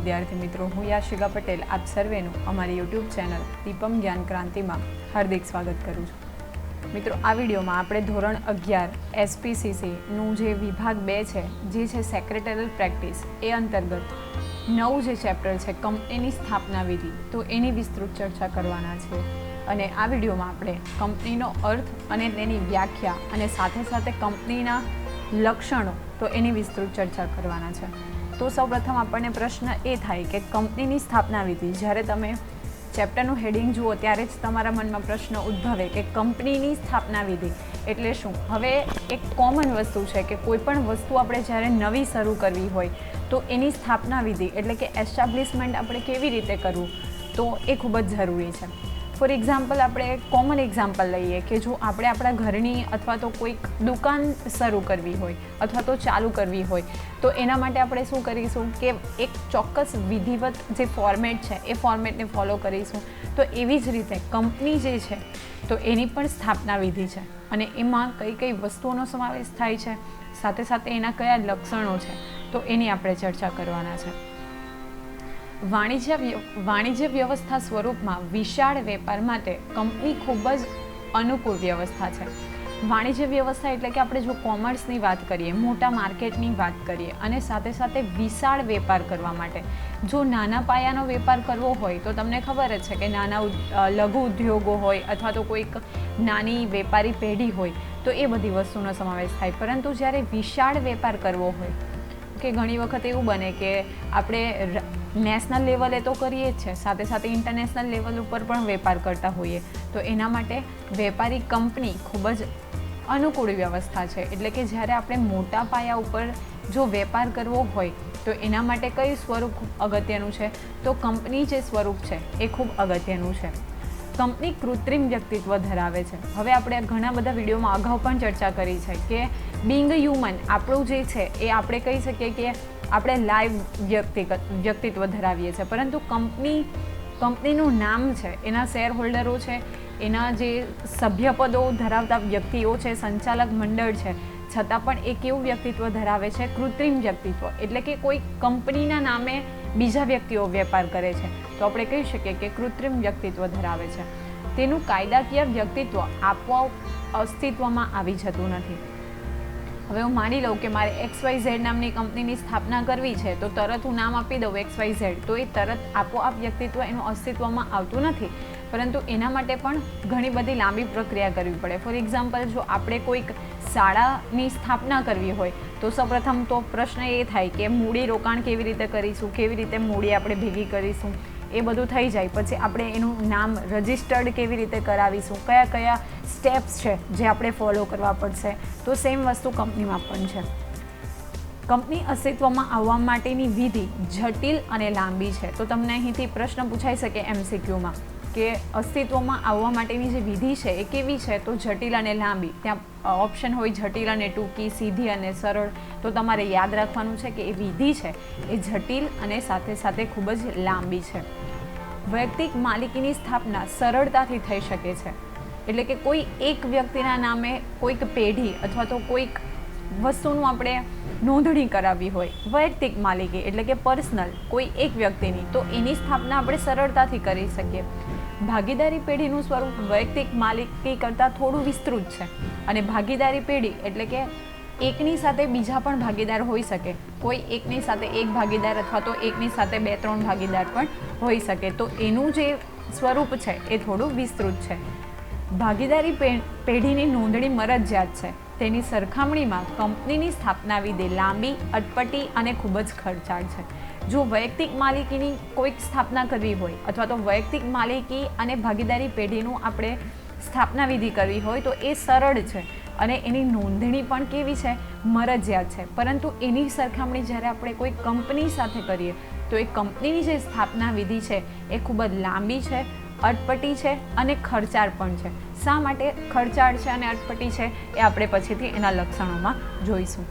વિદ્યાર્થી મિત્રો, હું યાશિકા પટેલ આપ સર્વેનું અમારી યુટ્યુબ ચેનલ દીપમ જ્ઞાન ક્રાંતિમાં હાર્દિક સ્વાગત કરું છું। મિત્રો, આ વિડીયોમાં આપણે ધોરણ 11 SPCCનું જે વિભાગ 2 છે, જે છે સેક્રેટરીયલ પ્રેક્ટિસ, એ અંતર્ગત નવું જે ચેપ્ટર છે કંપનીની સ્થાપના વિધિ, તો એની વિસ્તૃત ચર્ચા કરવાના છે। અને આ વિડીયોમાં આપણે કંપનીનો અર્થ અને તેની વ્યાખ્યા અને સાથે સાથે કંપનીના લક્ષણો, તો એની વિસ્તૃત ચર્ચા કરવાના છે। તો સૌપ્રથમ આપણને પ્રશ્ન એ થાય કે કંપનીની સ્થાપના વિધિ, જ્યારે તમે ચેપ્ટરનું હેડિંગ જુઓ ત્યારે જ તમારા મનમાં પ્રશ્ન ઉદ્ભવે કે કંપનીની સ્થાપના વિધિ એટલે શું। હવે એક કોમન વસ્તુ છે કે કોઈ પણ વસ્તુ આપણે જ્યારે નવી શરૂ કરવી હોય તો એની સ્થાપના વિધિ એટલે કે એસ્ટાબ્લિશમેન્ટ આપણે કેવી રીતે કરવું, તો એ ખૂબ જ જરૂરી છે। ફોર એક્ઝામ્પલ, આપણે કોમન એક્ઝામ્પલ લઈએ કે જો આપણે આપણા ઘરની અથવા તો કોઈક દુકાન શરૂ કરવી હોય અથવા તો ચાલુ કરવી હોય, તો એના માટે આપણે શું કરીશું કે એક ચોક્કસ વિધિવત જે ફોર્મેટ છે એ ફોર્મેટને ફોલો કરીશું। તો એવી જ રીતે કંપની જે છે તો એની પણ સ્થાપના વિધિ છે અને એમાં કઈ કઈ વસ્તુઓનો સમાવેશ થાય છે, સાથે સાથે એના કયા લક્ષણો છે, તો એની આપણે ચર્ચા કરવાના છે। વાણિજ્ય વ્યવસ્થા સ્વરૂપમાં વિશાળ વેપાર માટે કંપની ખૂબ જ અનુકૂળ વ્યવસ્થા છે। વાણિજ્ય વ્યવસ્થા એટલે કે આપણે જો કોમર્સની વાત કરીએ, મોટા માર્કેટની વાત કરીએ અને સાથે સાથે વિશાળ વેપાર કરવા માટે, જો નાના પાયાનો વેપાર કરવો હોય તો તમને ખબર જ છે કે નાના લઘુ ઉદ્યોગો હોય અથવા તો કોઈક નાની વેપારી પેઢી હોય તો એ બધી વસ્તુનો સમાવેશ થાય। પરંતુ જ્યારે વિશાળ વેપાર કરવો હોય કે ઘણી વખત એવું બને કે આપણે નેશનલ લેવલે તો કરીએ જ છે, સાથે સાથે ઇન્ટરનેશનલ લેવલ ઉપર પણ વેપાર કરતા હોઈએ, તો એના માટે વેપારી કંપની ખૂબ જ અનુકૂળ વ્યવસ્થા છે। એટલે કે જ્યારે આપણે મોટા પાયા ઉપર જો વેપાર કરવો હોય તો એના માટે કયું સ્વરૂપ અગત્યનું છે, તો કંપની જે સ્વરૂપ છે એ ખૂબ અગત્યનું છે। કંપની કૃત્રિમ વ્યક્તિત્વ ધરાવે છે। હવે આપણે ઘણા બધા વિડીયોમાં અગાઉ પણ ચર્ચા કરી છે કે બિંગ હ્યુમન આપણું જે છે એ આપણે કહી શકીએ કે આપણે લાઈવ વ્યક્તિત્વ ધરાવીએ છીએ, પરંતુ કંપનીનું નામ છે, એના શેર હોલ્ડરો છે, એના જે સભ્યપદો ધરાવતા વ્યક્તિઓ છે, સંચાલક મંડળ છે, છતાં પણ એ કેવું વ્યક્તિત્વ ધરાવે છે, કૃત્રિમ વ્યક્તિત્વ। એટલે કે કોઈ કંપનીના નામે બીજા વ્યક્તિઓ વેપાર કરે છે તો આપણે કહી શકીએ કે કૃત્રિમ વ્યક્તિત્વ ધરાવે છે। તેનું કાયદાકીય વ્યક્તિત્વ આપોઆપ અસ્તિત્વમાં આવી જતું નથી। હવે હું માની લઉં કે મારે XYZ નામની કંપનીની સ્થાપના કરવી છે, તો તરત હું નામ આપી દઉં XYZ, તો એ તરત આપોઆપ વ્યક્તિત્વ એનું અસ્તિત્વમાં આવતું નથી, પરંતુ એના માટે પણ ઘણી બધી લાંબી પ્રક્રિયા કરવી પડે। ફોર એક્ઝામ્પલ, જો આપણે કોઈક શાળાની સ્થાપના કરવી હોય તો સૌપ્રથમ તો પ્રશ્ન એ થાય કે મૂડી રોકાણ કેવી રીતે કરીશું, કેવી રીતે મૂડી આપણે ભેગી કરીશું, એ બધું થઈ જાય પછી આપણે એનું નામ રજિસ્ટર્ડ કેવી રીતે કરાવીશું, કયા કયા સ્ટેપ્સ છે જે આપણે ફોલો કરવા પડશે, તો સેમ વસ્તુ કંપનીમાં પણ છે। કંપની અસ્તિત્વમાં આવવા માટેની વિધિ જટિલ અને લાંબી છે। તો તમને અહીંથી પ્રશ્ન પૂછાઈ શકે MCQમાં કે અસ્તિત્વમાં આવવા માટેની જે વિધિ છે એ કેવી છે, તો જટિલ અને લાંબી। ત્યાં ઓપ્શન હોય જટિલ અને ટૂંકી, સીધી અને સરળ। તો તમારે યાદ રાખવાનું છે કે એ વિધિ છે એ જટિલ અને સાથે સાથે ખૂબ જ લાંબી છે। વૈયક્તિક માલિકીની સ્થાપના સરળતાથી થઈ શકે છે। એટલે કે કોઈ એક વ્યક્તિના નામે કોઈક પેઢી અથવા તો કોઈક વસ્તુનું આપણે નોંધણી કરાવવી હોય, વૈયક્તિક માલિકી એટલે કે પર્સનલ કોઈ એક વ્યક્તિની, તો એની સ્થાપના આપણે સરળતાથી કરી શકીએ। ભાગીદારી પેઢીનું સ્વરૂપ વૈયક્તિક માલિકી કરતાં થોડું વિસ્તૃત છે અને ભાગીદારી પેઢી એટલે કે એકની સાથે બીજા પણ ભાગીદાર હોઈ શકે, કોઈ એકની સાથે એક ભાગીદાર અથવા તો એકની સાથે 2-3 ભાગીદાર પણ હોઈ શકે, તો એનું જે સ્વરૂપ છે એ થોડું વિસ્તૃત છે। ભાગીદારી પેઢીની નોંધણી મરજિયાત છે, તેની સરખામણીમાં કંપનીની સ્થાપના વિધિ લાંબી, અટપટી અને ખૂબ જ ખર્ચાળ છે। જો વૈયક્તિક માલિકીની કોઈક સ્થાપના કરવી હોય અથવા તો વૈયક્તિક માલિકી અને ભાગીદારી પેઢીનું આપણે સ્થાપના વિધિ કરવી હોય તો એ સરળ છે અને એની નોંધણી પણ કેવી છે, મરજિયાત છે। પરંતુ એની સરખામણી જ્યારે આપણે કોઈ કંપની સાથે કરીએ તો એ કંપનીની જે સ્થાપના વિધિ છે એ ખૂબ જ લાંબી છે, અટપટી છે અને ખર્ચાળ પણ છે। શા માટે ખર્ચાળ છે અને અટપટી છે એ આપણે પછીથી એના લક્ષણોમાં જોઈશું।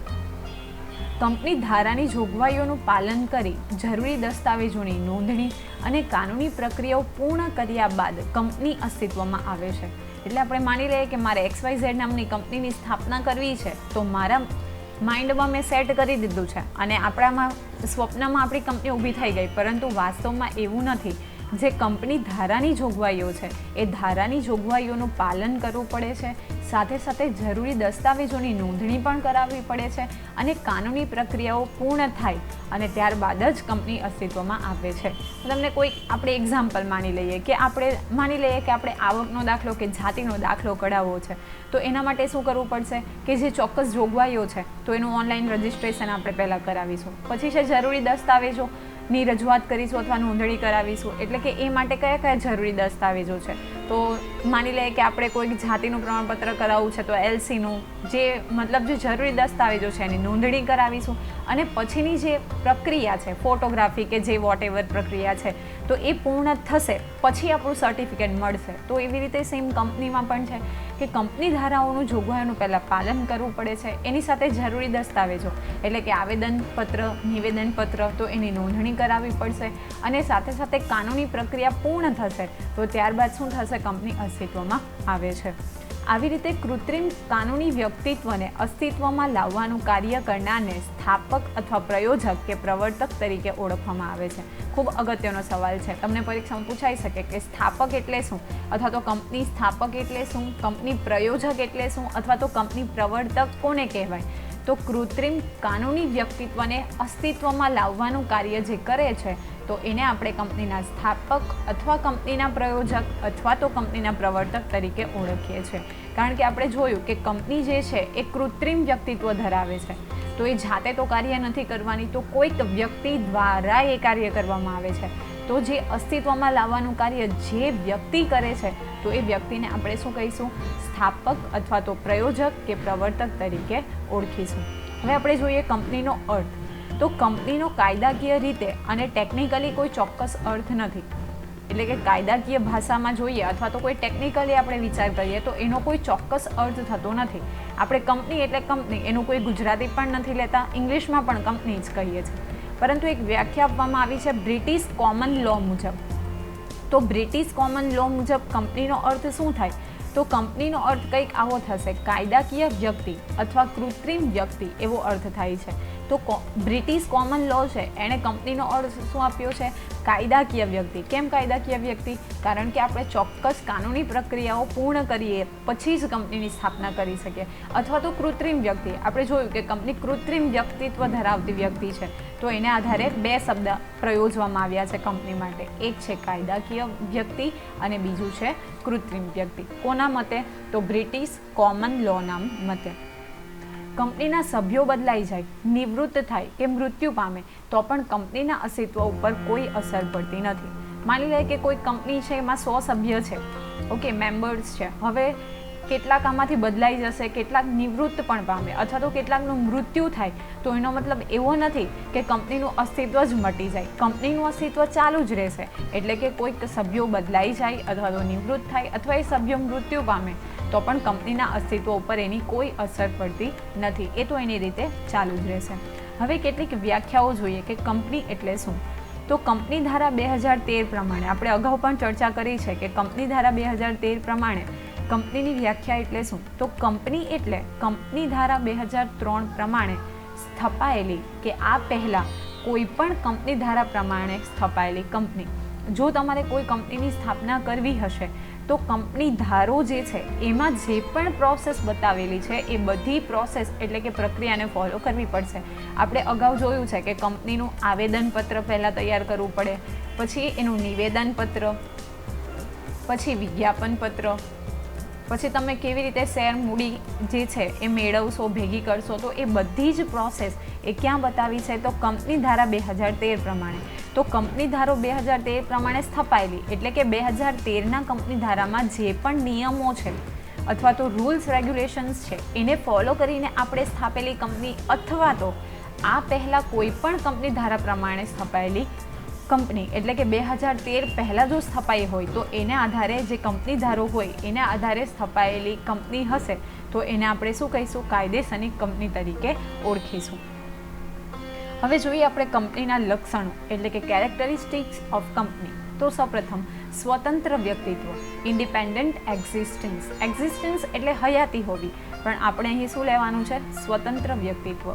કંપની ધારાની જોગવાઈઓનું પાલન કરી જરૂરી દસ્તાવેજોની નોંધણી અને કાનૂની પ્રક્રિયાઓ પૂર્ણ કર્યા બાદ કંપની અસ્તિત્વમાં આવે છે। એટલે આપણે માની લઈએ કે મારે XYZ નામની કંપનીની સ્થાપના કરવી છે, તો મારા માઇન્ડમાં મેં સેટ કરી દીધું છે અને આપણામાં સ્વપ્નમાં આપણી કંપની ઊભી થઈ ગઈ, પરંતુ વાસ્તવમાં એવું નથી. જે કંપની ધારાની જોગવાઈઓ છે એ ધારાની જોગવાઈઓનું પાલન કરવું પડે છે, સાથે સાથે જરૂરી દસ્તાવેજોની નોંધણી પણ કરાવવી પડે છે અને કાનૂની પ્રક્રિયાઓ પૂર્ણ થાય અને ત્યારબાદ જ કંપની અસ્તિત્વમાં આવે છે. તમને કોઈક આપણે એક્ઝામ્પલ માની લઈએ કે આપણે આવકનો દાખલો કે જાતિનો દાખલો કઢાવવો છે, તો એના માટે શું કરવું પડશે કે જે ચોક્કસ જોગવાઈઓ છે તો એનું ઓનલાઈન રજિસ્ટ્રેશન આપણે પહેલાં કરાવીશું, પછી છે જરૂરી દસ્તાવેજોની રજૂઆત કરીશું અથવા નોંધણી કરાવીશું. એટલે કે એ માટે કયા કયા જરૂરી દસ્તાવેજો છે, તો માની લઈએ કે આપણે કોઈ જાતિનું પ્રમાણપત્ર કરાવવું છે તો એલસીનું જે જરૂરી દસ્તાવેજો છે એની નોંધણી કરાવીશું અને પછીની જે પ્રક્રિયા છે ફોટોગ્રાફી કે જે વોટ એવર પ્રક્રિયા છે તો એ પૂર્ણ થશે પછી આપણું સર્ટિફિકેટ મળશે. તો એવી રીતે સેમ કંપનીમાં પણ છે કે કંપની ધારાઓનું જોગવાઈઓનું પહેલાં પાલન કરવું પડે છે, એની સાથે જરૂરી દસ્તાવેજો એટલે કે આવેદનપત્ર, નિવેદનપત્ર તો એની નોંધણી કરાવવી પડશે અને સાથે સાથે કાનૂની પ્રક્રિયા પૂર્ણ થશે તો ત્યારબાદ શું થશે, કંપની અસ્તિત્વમાં આવે છે. આવી રીતે કૃત્રિમ કાનૂની વ્યક્તિત્વને અસ્તિત્વમાં લાવવાનું કાર્ય કરનારને સ્થાપક અથવા પ્રયોજક કે પ્રવર્તક તરીકે ઓળખવામાં આવે છે. ખૂબ અગત્યનો સવાલ છે, તમને પરીક્ષામાં પૂછાઈ શકે કે સ્થાપક એટલે શું, અથવા તો કંપની સ્થાપક એટલે શું, કંપની પ્રયોજક એટલે શું, અથવા તો કંપની પ્રવર્તક કોને કહેવાય. તો કૃત્રિમ કાનૂની વ્યક્તિત્વને અસ્તિત્વમાં લાવવાનું કાર્ય જે કરે છે તો એને આપણે કંપનીના સ્થાપક અથવા કંપનીના પ્રયોજક અથવા તો કંપનીના પ્રવર્તક તરીકે ઓળખીએ છીએ. કારણ કે આપણે જોયું કે કંપની જે છે એ કૃત્રિમ વ્યક્તિત્વ ધરાવે છે, તો એ જાતે તો કાર્ય નથી કરવાની, તો કોઈક વ્યક્તિ દ્વારા એ કાર્ય કરવામાં આવે છે. તો જે અસ્તિત્વમાં લાવવાનું કાર્ય જે વ્યક્તિ કરે છે તો એ વ્યક્તિને આપણે શું કહીશું, સ્થાપક અથવા તો પ્રયોજક કે પ્રવર્તક તરીકે ઓળખીશું. હવે આપણે જોઈએ કંપનીનો અર્થ. તો કંપનીનો કાયદાકીય રીતે અને ટેકનિકલી કોઈ ચોક્કસ અર્થ નથી. એટલે કે કાયદાકીય ભાષામાં જોઈએ અથવા તો કોઈ ટેકનિકલી આપણે વિચાર કરીએ તો એનો કોઈ ચોક્કસ અર્થ થતો નથી. આપણે કંપની એટલે કંપની, એનું કોઈ ગુજરાતી પણ નથી લેતા, ઇંગ્લિશમાં પણ કંપની જ કહીએ છીએ. પરંતુ એક વ્યાખ્યા આપવામાં આવી છે બ્રિટિશ કોમન લો મુજબ. તો બ્રિટિશ કોમન લો મુજબ કંપનીનો અર્થ શું થાય, તો કંપનીનો અર્થ કંઈક આવો થશે, કાયદાકીય વ્યક્તિ અથવા કૃત્રિમ વ્યક્તિ એવો અર્થ થાય છે. તો બ્રિટિશ કોમન લો છે એણે કંપનીનો અર્થ શું આપ્યો છે, કાયદાકીય વ્યક્તિ. કેમ કાયદાકીય વ્યક્તિ, કારણ કે આપણે ચોક્કસ કાનૂની પ્રક્રિયાઓ પૂર્ણ કરીએ પછી જ કંપનીની સ્થાપના કરી શકીએ. અથવા તો કૃત્રિમ વ્યક્તિ, આપણે જોયું કે કંપની કૃત્રિમ વ્યક્તિત્વ ધરાવતી વ્યક્તિ છે તો એને આધારે બે શબ્દ પ્રયોજવામાં આવ્યા છે કંપની માટે. એક છે કાયદાકીય વ્યક્તિ અને બીજું છે કૃત્રિમ વ્યક્તિ. કોના મતે, તો બ્રિટિશ કોમન લોના મતે. કંપનીના સભ્યો બદલાઈ જાય, નિવૃત્ત થાય કે મૃત્યુ પામે તો પણ કંપનીના અસ્તિત્વ ઉપર કોઈ અસર પડતી નથી. માની લે કે કોઈ કંપની છે એમાં 100 સભ્ય છે, ઓકે, મેમ્બર્સ છે. હવે કેટલાક આમાંથી બદલાઈ જશે, કેટલાક નિવૃત્ત પણ પામે અથવા તો કેટલાકનું મૃત્યુ થાય તો એનો મતલબ એવો નથી કે કંપનીનું અસ્તિત્વ જ મટી જાય. કંપનીનું અસ્તિત્વ ચાલુ જ રહેશે. એટલે કે કોઈક સભ્યો બદલાઈ જાય અથવા તો નિવૃત્ત થાય અથવા એ સભ્યો મૃત્યુ પામે તો પણ કંપનીના અસ્તિત્વ ઉપર એની કોઈ અસર પડતી નથી. એ તો એની રીતે ચાલુ જ રહેશે. હવે કેટલીક વ્યાખ્યાઓ જોઈએ કે કંપની એટલે શું. તો કંપની ધારા 2013 પ્રમાણે, આપણે અગાઉ પણ ચર્ચા કરી છે કે કંપની ધારા 2013 પ્રમાણે કંપનીની વ્યાખ્યા એટલે શું. તો કંપની એટલે કંપની ધારા 2003 પ્રમાણે સ્થપાયેલી કે આ પહેલાં કોઈ પણ કંપની ધારા પ્રમાણે સ્થપાયેલી કંપની. જો તમારે કોઈ કંપનીની સ્થાપના કરવી હશે તો કંપની ધારો જે છે એમાં જે પણ પ્રોસેસ બતાવેલી છે એ બધી પ્રોસેસ એટલે કે પ્રક્રિયાને ફોલો કરવી પડશે. આપણે અગાઉ જોયું છે કે કંપનીનું આવેદનપત્ર પહેલાં તૈયાર કરવું પડે, પછી એનું નિવેદનપત્ર, પછી વિજ્ઞાપનપત્ર, પછી તમે કેવી રીતે શેર મૂડી જે છે એ મેળવશો, ભેગી કરશો. તો એ બધી જ પ્રોસેસ એ ક્યાં બતાવી છે, તો કંપની ધારા 2013 પ્રમાણે. તો કંપની ધારો 2013 પ્રમાણે સ્થપાયેલી એટલે કે 2013ના કંપની ધારામાં જે પણ નિયમો છે અથવા તો રૂલ્સ રેગ્યુલેશન્સ છે એને ફોલો કરીને આપણે સ્થાપેલી કંપની અથવા તો આ પહેલાં કોઈ પણ કંપની ધારા પ્રમાણે સ્થપાયેલી કંપની એટલે કે 2013 પહેલાં જો સ્થપાઈ હોય તો એને આધારે જે કંપની ધારો હોય એને આધારે સ્થપાયેલી કંપની હશે તો એને આપણે શું કહીશું, કાયદેસરની કંપની તરીકે ઓળખીશું. હવે જોઈએ આપણે કંપનીના લક્ષણો એટલે કે કેરેક્ટરિસ્ટિક્સ ઓફ કંપની. તો સૌપ્રથમ સ્વતંત્ર વ્યક્તિત્વ, ઇન્ડિપેન્ડન્ટ એક્ઝિસ્ટન્સ. એક્ઝિસ્ટન્સ એટલે હયાતી હોવી, પણ આપણે અહીં શું લેવાનું છે? સ્વતંત્ર વ્યક્તિત્વ.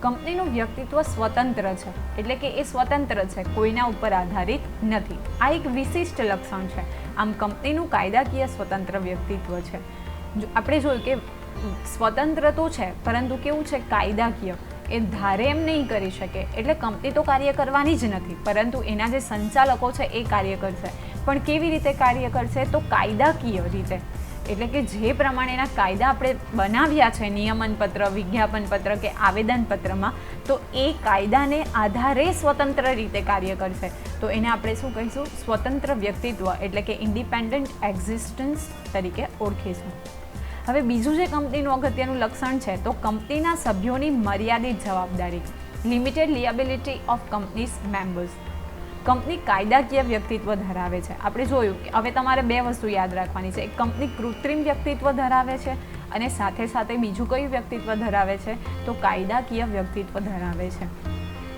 કંપનીનું વ્યક્તિત્વ સ્વતંત્ર છે, એટલે કે એ સ્વતંત્ર છે, કોઈના ઉપર આધારિત નથી. આ એક વિશિષ્ટ લક્ષણ છે. આમ કંપનીનું કાયદાકીય સ્વતંત્ર વ્યક્તિત્વ છે. આપણે જોયું કે સ્વતંત્ર તો છે, પરંતુ કેવું છે? કાયદાકીય. એ ધારે એમ નહીં કરી શકે, એટલે કંપની તો કાર્ય કરવાની જ નથી, પરંતુ એના જે સંચાલકો છે એ કાર્ય કરશે. પણ કેવી રીતે કાર્ય કરશે? તો કાયદાકીય રીતે. એટલે કે જે પ્રમાણેના કાયદા આપણે બનાવ્યા છે નિયમનપત્ર, વિજ્ઞાપનપત્ર કે આવેદનપત્રમાં, તો એ કાયદાને આધારે સ્વતંત્ર રીતે કાર્ય કરશે. તો એને આપણે શું કહીશું? સ્વતંત્ર વ્યક્તિત્વ, એટલે કે ઇન્ડિપેન્ડન્ટ એક્ઝિસ્ટન્સ તરીકે ઓળખીશું. હવે બીજું જે કંપનીનું અગત્યનું લક્ષણ છે, તો કંપનીના સભ્યોની મર્યાદિત જવાબદારી, limited liability of companies members. Company કાયદાકીય વ્યક્તિત્વ ધરાવે છે. આપણે જોયું કે હવે તમારે બે વસ્તુ યાદ રાખવાની છે. એક કંપની કૃત્રિમ વ્યક્તિત્વ ધરાવે છે, અને સાથે સાથે બીજું કયું વ્યક્તિત્વ ધરાવે છે? તો કાયદાકીય વ્યક્તિત્વ ધરાવે છે.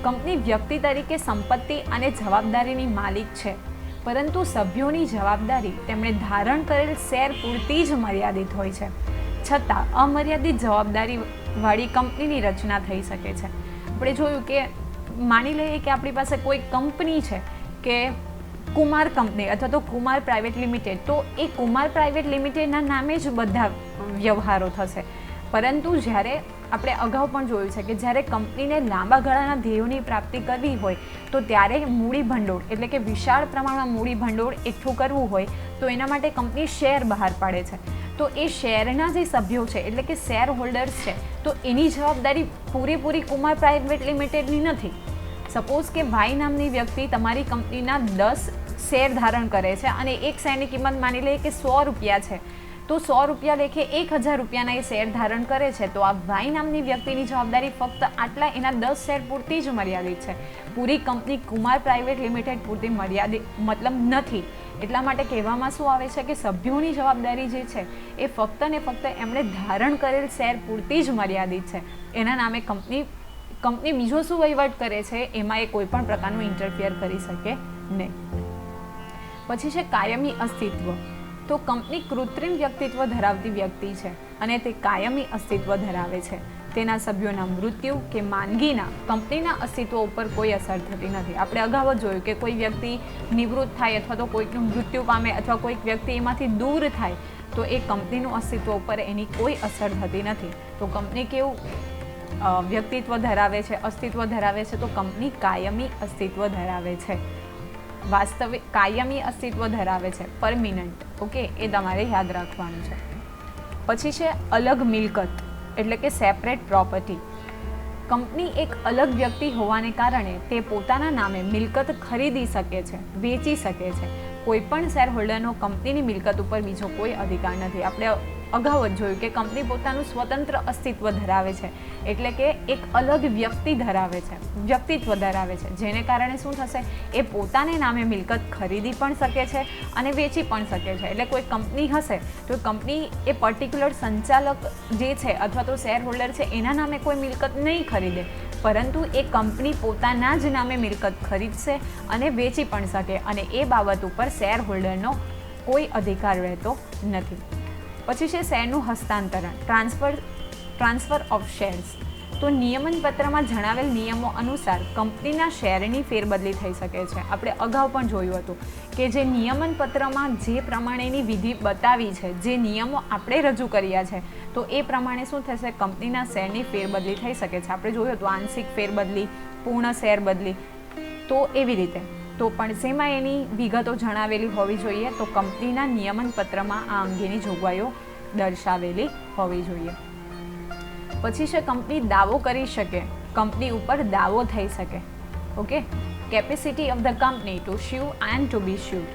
કંપની વ્યક્તિ તરીકે સંપત્તિ અને જવાબદારીની માલિક છે, પરંતુ સભ્યોની જવાબદારી તેમણે ધારણ કરેલ શેર પૂરતી જ મર્યાદિત હોય છે. છતાં અમર્યાદિત જવાબદારીવાળી કંપનીની રચના થઈ શકે છે. આપણે જોયું કે માની લઈએ કે આપણી પાસે કોઈ કંપની છે કે કુમાર કંપની અથવા તો કુમાર પ્રાઇવેટ લિમિટેડ, તો એ કુમાર પ્રાઇવેટ લિમિટેડના નામે જ બધા વ્યવહારો થશે. પરંતુ જ્યારે આપણે અગાઉ પણ જોયું છે કે જ્યારે કંપનીને લાંબા ગાળાના ધ્યેયોની પ્રાપ્તિ કરવી હોય, તો ત્યારે મૂડી ભંડોળ, એટલે કે વિશાળ પ્રમાણમાં મૂડી ભંડોળ એકઠું કરવું હોય, તો એના માટે કંપની શેર બહાર પાડે છે. તો એ શેરના જે સભ્યો છે, એટલે કે શેર હોલ્ડર્સ છે, તો એની જવાબદારી પૂરેપૂરી કુમાર પ્રાઇવેટ લિમિટેડની નથી. સપોઝ કે ભાઈ નામની વ્યક્તિ તમારી કંપનીના 10 શેર ધારણ કરે છે, અને એક શેરની કિંમત માની લઈએ કે 100 રૂપિયા છે, તો 100 રૂપિયા લેખે 1000 રૂપિયાના એ શેર ધારણ કરે છે. તો આ ભાઈ નામની વ્યક્તિની જવાબદારી ફક્ત આટલા એના 10 શેર પૂરતી જ મર્યાદિત છે. પૂરી કંપની કુમાર પ્રાઇવેટ લિમિટેડ પૂરતી મર્યાદિત મતલબ નથી. એટલા માટે કહેવામાં શું આવે છે કે સભ્યોની જવાબદારી જે છે એ ફક્ત ને ફક્ત એમણે ધારણ કરેલ શેર પૂરતી જ મર્યાદિત છે. એના નામે કંપની બીજો શું વહીવટ કરે છે એમાં એ કોઈ પણ પ્રકારનું ઇન્ટરફિયર કરી શકે નહીં. પછી છે કાયમી અસ્તિત્વ. તો કંપની કૃત્રિમ વ્યક્તિત્વ ધરાવતી વ્યક્તિ છે, અને તે કાયમી અસ્તિત્વ ધરાવે છે. તેના સભ્યોના મૃત્યુ કે માંદગીના કંપનીના અસ્તિત્વ ઉપર કોઈ અસર થતી નથી. આપણે અગાઉ જ જોયું કે કોઈ વ્યક્તિ નિવૃત્ત થાય અથવા તો કોઈકનું મૃત્યુ પામે અથવા કોઈક વ્યક્તિ એમાંથી દૂર થાય, તો એ કંપનીનું અસ્તિત્વ ઉપર એની કોઈ અસર થતી નથી. તો કંપની કેવું વ્યક્તિત્વ ધરાવે છે, અસ્તિત્વ ધરાવે છે? તો કંપની કાયમી અસ્તિત્વ ધરાવે છે. વાસ્તવિક કાયમી અસ્તિત્વ ધરાવે છે, પરમિનન્ટ. ઓકે, એ તમારે યાદ રાખવાનું છે. પછી છે અલગ મિલકત, એટલે કે સેપરેટ પ્રોપર્ટી. કંપની એક અલગ વ્યક્તિ હોવાને કારણે તે પોતાના નામે મિલકત ખરીદી શકે છે, વેચી શકે છે. કોઈ પણ શેર હોલ્ડરનો કંપનીની મિલકત ઉપર બીજો કોઈ અધિકાર નથી. આપણે અગાઉ જ જોયું કે કંપની પોતાનું સ્વતંત્ર અસ્તિત્વ ધરાવે છે, એટલે કે એક અલગ વ્યક્તિ ધરાવે છે, વ્યક્તિત્વ ધરાવે છે, જેને કારણે શું થશે? એ પોતાને નામે મિલકત ખરીદી પણ શકે છે અને વેચી પણ શકે છે. એટલે કોઈ કંપની હશે તો કંપની એ પર્ટિક્યુલર સંચાલક જે છે અથવા તો શેર હોલ્ડર છે એના નામે કોઈ મિલકત નહીં ખરીદે, પરંતુ એ કંપની પોતાના જ નામે મિલકત ખરીદશે અને વેચી પણ શકે, અને એ બાબત ઉપર શેર હોલ્ડરનો કોઈ અધિકાર રહેતો નથી. પછી છે શેરનું હસ્તાંતરણ, ટ્રાન્સફર ઓફ શેર્સ. તો નિયમનપત્રમાં જણાવેલ નિયમો અનુસાર કંપનીના શેરની ફેરબદલી થઈ શકે છે. આપણે અગાઉ પણ જોયું હતું કે જે નિયમનપત્રમાં જે પ્રમાણેની વિધિ બતાવી છે, જે નિયમો આપણે રજૂ કર્યા છે, તો એ પ્રમાણે શું થશે? કંપનીના શેરની ફેરબદલી થઈ શકે છે. આપણે જોયું હતું આંશિક ફેરબદલી, પૂર્ણ શેર બદલી, તો એવી રીતે. તો પણ શેમાં એની વિગતો જણાવેલી હોવી જોઈએ? તો કંપનીના નિયમનપત્રમાં આ અંગેની જોગવાઈઓ દર્શાવેલી હોવી જોઈએ. પછી છે કંપની દાવો કરી શકે, કંપની ઉપર દાવો થઈ શકે. Okay, capacity of the company to sue and to be sued.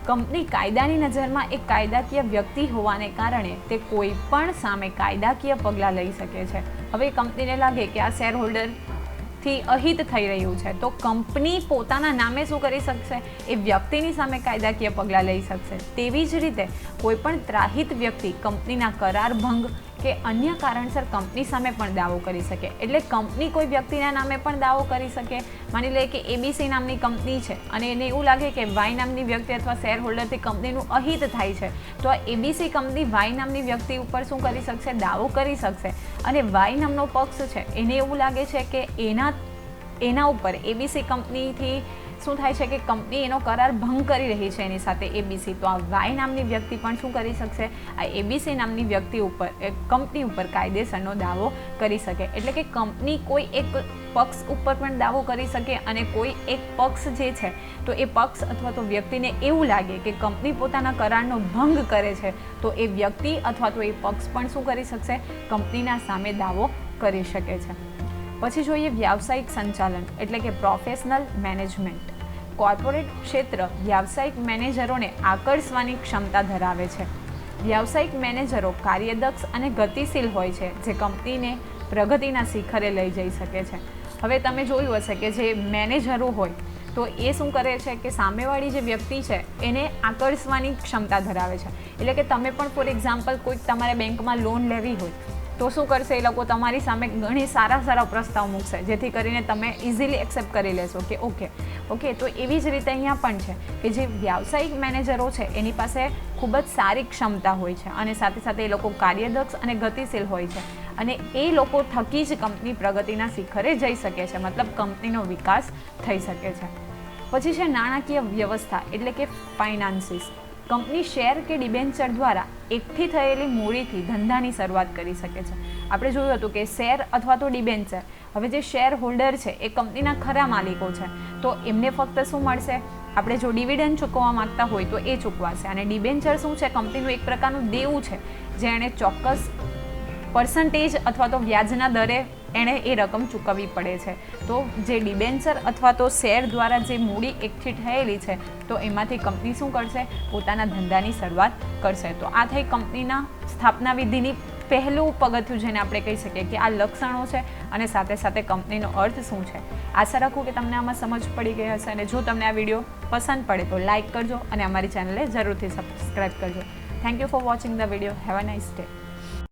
Company કાયદાની નજરમાં એક કાયદાકીય વ્યક્તિ હોવાને કારણે તે કોઈ પણ સામે કાયદાકીય પગલાં લઈ શકે છે. હવે કંપનીને લાગે કે આ શેર હોલ્ડર થી અહિત થઈ રહ્યું છે, તો કંપની પોતાના નામે શું કરી શકશે? એ વ્યક્તિની સામે કાયદાકીય પગલાં લઈ શકશે. તેવી જ રીતે કોઈ પણ ત્રાહિત વ્યક્તિ કંપનીના કરાર ભંગ કે અન્ય કારણસર કંપની સામે પણ દાવો કરી શકે. એટલે કંપની કોઈ વ્યક્તિના નામે પણ દાવો કરી શકે. માની લે કે એબીસી નામની કંપની છે અને એને એવું લાગે કે વાય નામની વ્યક્તિ અથવા શેર હોલ્ડરથી કંપનીનું અહિત થાય છે, તો આ એબીસી કંપની વાય નામની વ્યક્તિ ઉપર શું કરી શકશે? દાવો કરી શકશે. અને વાય નામનો પક્ષ છે એને એવું લાગે છે કે એના ઉપર એબીસી કંપનીથી શું થાય છે કે કંપની એનો કરાર ભંગ કરી રહી છે એની સાથે એબીસી, તો આ વાય નામની વ્યક્તિ પણ શું કરી શકશે? આ એબીસી નામની વ્યક્તિ ઉપર કંપની ઉપર કાયદેસરનો દાવો કરી શકે. એટલે કે કંપની કોઈ એક પક્ષ ઉપર પણ દાવો કરી શકે અને કોઈ એક પક્ષ જે છે તો એ પક્ષ અથવા તો વ્યક્તિને એવું લાગે કે કંપની પોતાના કરારનો ભંગ કરે છે, તો એ વ્યક્તિ અથવા તો એ પક્ષ પણ શું કરી શકશે? કંપનીના સામે દાવો કરી શકે છે. પછી જોઈએ વ્યાવસાયિક સંચાલન એટલે કે પ્રોફેશનલ મેનેજમેન્ટ. કોર્પોરેટ ક્ષેત્ર વ્યાવસાયિક મેનેજરોને આકર્ષવાની ક્ષમતા ધરાવે છે. વ્યાવસાયિક મેનેજરો કાર્યદક્ષ અને ગતિશીલ હોય છે, જે કંપનીને પ્રગતિના શિખરે લઈ જઈ શકે છે. હવે તમે જોયું હશે કે જે મેનેજરો હોય તો એ શું કરે છે કે સામેવાળી જે વ્યક્તિ છે એને આકર્ષવાની ક્ષમતા ધરાવે છે. એટલે કે તમે પણ ફોર એક્ઝામ્પલ કોઈક તમારે બેંકમાં લોન લેવી હોય તો શું કરશે? એ લોકો તમારી સામે ઘણી સારા પ્રસ્તાવ મૂકશે, જેથી કરીને તમે ઇઝીલી એક્સેપ્ટ કરી લેશો કે ઓકે. તો એવી જ રીતે અહીંયા પણ છે કે જે વ્યાવસાયિક મેનેજરો છે એની પાસે ખૂબ જ સારી ક્ષમતા હોય છે અને સાથે સાથે એ લોકો કાર્યદક્ષ અને ગતિશીલ હોય છે અને એ લોકો થકી જ કંપની પ્રગતિના શિખરે જઈ શકે છે, મતલબ કંપનીનો વિકાસ થઈ શકે છે. પછી છે નાણાકીય વ્યવસ્થા એટલે કે ફાઇનાન્સીસ. કંપની શેર કે ડિબેન્ચર દ્વારા એકઠી થયેલી મૂડીથી ધંધાની શરૂઆત કરી શકે છે. આપણે જોયું હતું કે શેર અથવા તો ડિબેન્ચર, હવે જે શેર હોલ્ડર છે એ કંપનીના ખરા માલિકો છે, તો એમને ફક્ત શું મળશે? આપણે જો ડિવિડન્ડ ચૂકવવા માગતા હોય તો એ ચૂકવાશે. અને ડિબેન્ચર શું છે? કંપનીનું એક પ્રકારનું દેવું છે જે એણે ચોક્કસ પર્સન્ટેજ અથવા તો વ્યાજના દરે એણે એ રકમ ચૂકવવી પડે છે. તો જે ડિબેન્ચર અથવા તો શેર દ્વારા જે મૂડી એકઠી થયેલી છે તો એમાંથી કંપની શું કરશે? પોતાના ધંધાની શરૂઆત કરશે. તો આ થઈ કંપનીના સ્થાપના વિધિની પહેલું પગથિયું, જેને આપણે કહી શકીએ કે આ લક્ષણો છે અને સાથે સાથે કંપનીનો અર્થ શું છે. આશા રાખું કે તમને આમાં સમજ પડી ગઈ હશે અને જો તમને આ વિડીયો પસંદ પડે તો લાઇક કરજો અને અમારી ચેનલને જરૂરથી સબસ્ક્રાઈબ કરજો. Thank you for watching the video. Have a nice day.